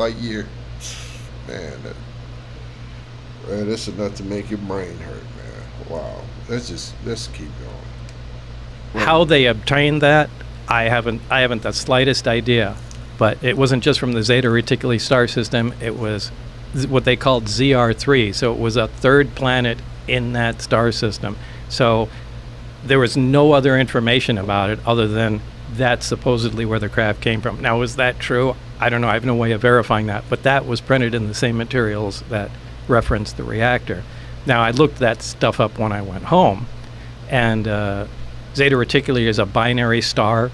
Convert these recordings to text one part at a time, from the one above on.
light year. Man, man, this is enough to make your brain hurt, man. Wow. Let's keep going. What? How they obtained that, I haven't the slightest idea. But it wasn't just from the Zeta Reticuli star system. It was what they called ZR3. So it was a third planet in that star system. So there was no other information about it other than that's supposedly where the craft came from. Now, is that true? I don't know. I have no way of verifying that. But that was printed in the same materials that referenced the reactor. Now, I looked that stuff up when I went home. And Zeta Reticuli is a binary star,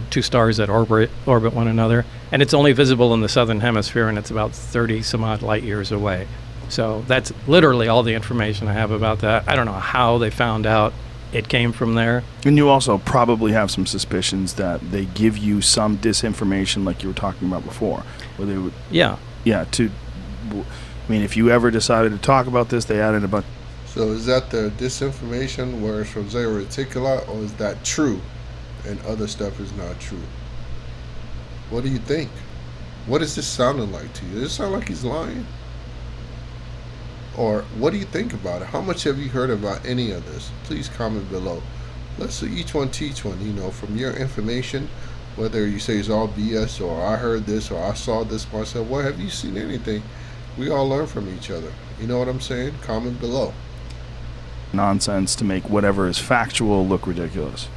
two stars that orbit one another. And it's only visible in the southern hemisphere, and it's about 30 some odd light years away. So that's literally all the information I have about that. I don't know how they found out it came from there. And you also probably have some suspicions that they give you some disinformation like you were talking about before. Where they would, Yeah. yeah, I mean, if you ever decided to talk about this, they added a bunch. So is that the disinformation where it's from Zeta Reticuli, or is that true and other stuff is not true? What do you think? What is this sounding like to you? Does it sound like he's lying? Or what do you think about it? How much have you heard about any of this? Please comment below. Let's each one teach one, from your information, whether you say it's all BS or I heard this or I saw this myself. Well, have you seen anything? We all learn from each other. You know what I'm saying? Comment below. Nonsense to make whatever is factual look ridiculous.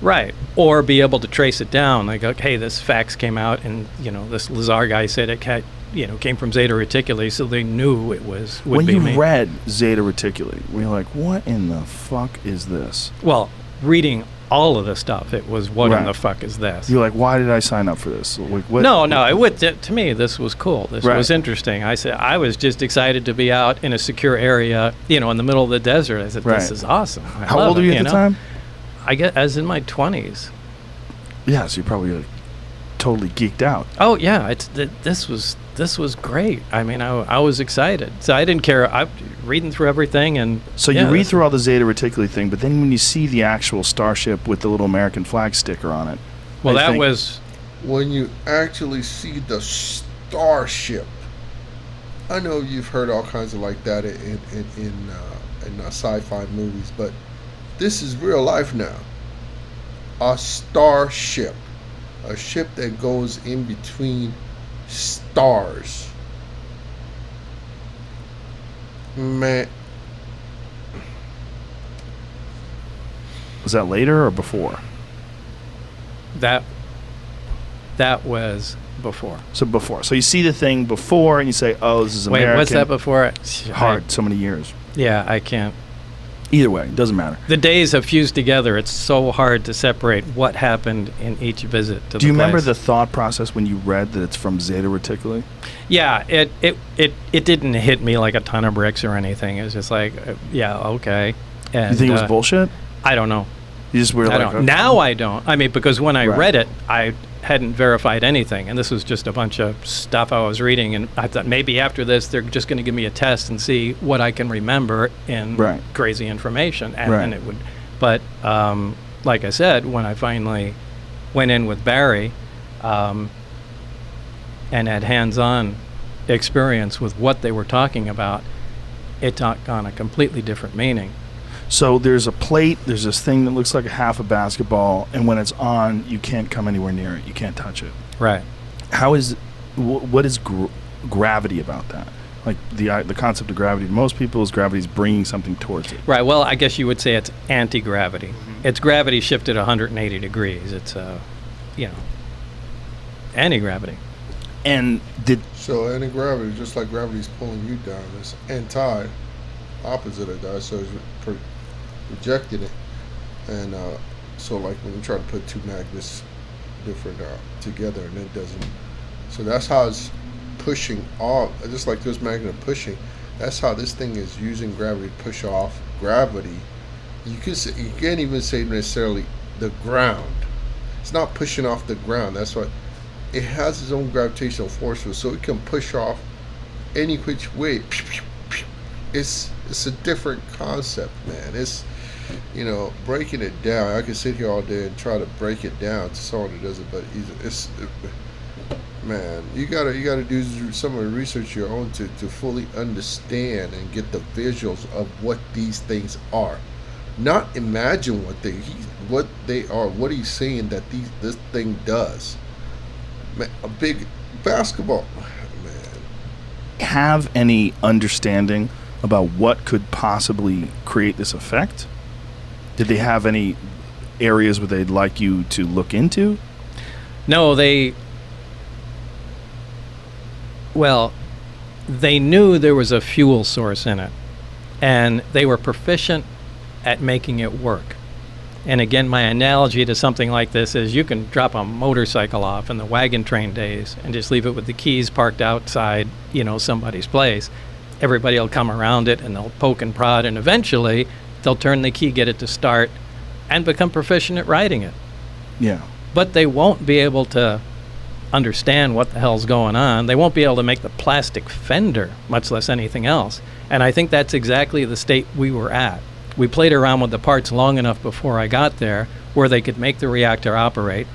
Right. Or be able to trace it down. Like, okay, this fax came out and, this Lazar guy said it came from Zeta Reticuli, so they knew it would when be you me. read Zeta Reticuli, were you like, what in the fuck is this? Well, reading all of the stuff, it was, what in Right. the fuck is this? You're like, why did I sign up for this? Like, what? No, to me, this was cool. This Right. was interesting. I said, I was just excited to be out in a secure area, in the middle of the desert. I said, Right. this is awesome. How old were you at the time? I was in my 20s. Yeah, so you're probably like, totally geeked out. Oh yeah, this was great. I mean, I was excited. So I didn't care. I'm reading through everything, and So you read through all the Zeta Reticuli thing, but then when you see the actual starship with the little American flag sticker on it, well, I that think- was When you actually see the starship, I know you've heard all kinds of like that in sci-fi movies, but this is real life now. A starship, a ship that goes in between stars. Man, was that later or before? that was before. So before. So you see the thing before, and you say, "Oh, this is Wait, American." what's that before? Hard, so many years. Yeah, I can't. Either way, it doesn't matter. The days have fused together. It's so hard to separate what happened in each visit to the place. Do you remember the thought process when you read that it's from Zeta Reticuli? Yeah, it didn't hit me like a ton of bricks or anything. It was just like, yeah, okay. And, You think it was bullshit? I don't know. You just were I like, don't. okay. Now I don't. I mean, because when I Right. read it, I hadn't verified anything, and this was just a bunch of stuff I was reading, and I thought maybe after this they're just going to give me a test and see what I can remember in Right. crazy information, and Right. then it would. But like I said, when I finally went in with Barry and had hands-on experience with what they were talking about, it took on a completely different meaning. So there's a plate, there's this thing that looks like a half a basketball, and when it's on, you can't come anywhere near it. You can't touch it. Right. How is, what is gravity about that? Like the concept of gravity, to most people is gravity is bringing something towards it. Right. Well, I guess you would say it's anti-gravity. Mm-hmm. It's gravity shifted 180 degrees. It's, anti-gravity. And so anti-gravity, just like gravity's pulling you down, it's opposite of that, so it's projecting it. And so like when you try to put two magnets different together, and it doesn't, so that's how it's pushing off, just like this magnet pushing. That's how this thing is using gravity to push off gravity. You can't even say necessarily the ground. It's not pushing off the ground. That's what it has, its own gravitational force, so it can push off any which way. It's a different concept, man. It's, breaking it down. I could sit here all day and try to break it down to someone who doesn't, but Man, you gotta do some of the research your own to fully understand and get the visuals of what these things are. Not imagine what they are, what he's saying that this thing does. Man, a big basketball, man. Have any understanding about what could possibly create this effect? Did they have any areas where they'd like you to look into? No, they knew there was a fuel source in it, and they were proficient at making it work. And again, my analogy to something like this is you can drop a motorcycle off in the wagon train days and just leave it with the keys parked outside, somebody's place. Everybody will come around it and they'll poke and prod, and eventually they'll turn the key, get it to start, and become proficient at riding it. Yeah. But they won't be able to understand what the hell's going on. They won't be able to make the plastic fender, much less anything else. And I think that's exactly the state we were at. We played around with the parts long enough before I got there where they could make the reactor operate,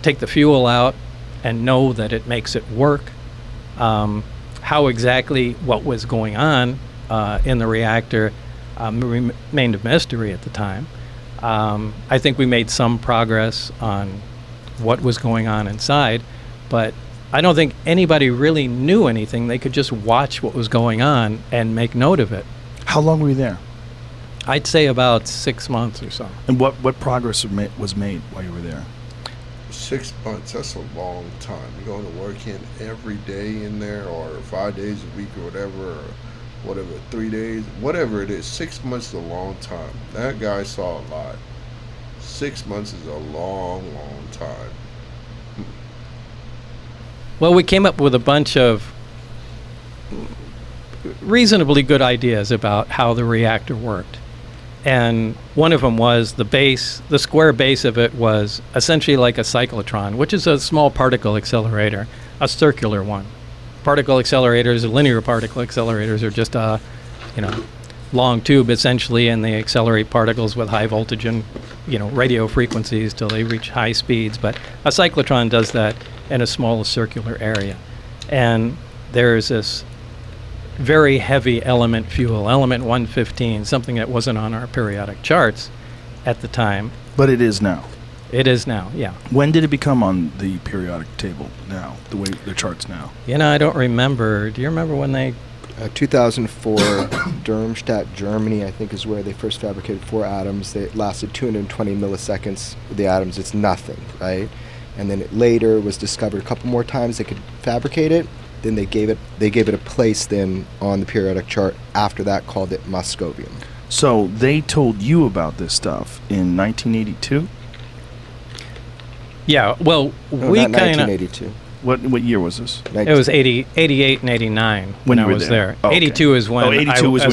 take the fuel out, and know that it makes it work. How exactly what was going on in the reactor remained a mystery at the time. I think we made some progress on what was going on inside, but I don't think anybody really knew anything. They could just watch what was going on and make note of it. How long were you there? I'd say about 6 months or so. And what progress was made while you were there? 6 months, that's a long time. You're going to work in every day in there, or 5 days a week, or whatever, 3 days, whatever it is. 6 months is a long time. That guy saw a lot. 6 months is a long, long time. Well, we came up with a bunch of reasonably good ideas about how the reactor worked. And one of them was the square base of it was essentially like a cyclotron, which is a small particle accelerator, a circular one. Particle accelerators, linear particle accelerators, are just a, long tube essentially, and they accelerate particles with high voltage and, radio frequencies till they reach high speeds. But a cyclotron does that in a small circular area. And there's this very heavy element fuel, element 115, something that wasn't on our periodic charts at the time. But it is now. It is now, yeah. When did it become on the periodic table now, the way the charts now? I don't remember. Do you remember when they... 2004, Darmstadt, Germany, I think, is where they first fabricated 4 atoms. They lasted 220 milliseconds with the atoms. It's nothing, right? And then it later was discovered a couple more times they could fabricate it. Then they gave it a place then on the periodic chart. After that, called it Moscovium. So they told you about this stuff in 1982? Yeah, well, No, we not kind of... 1982. What year was this? It was 88 and 89 when I you were was there. Oh, okay. 82 is when 82 was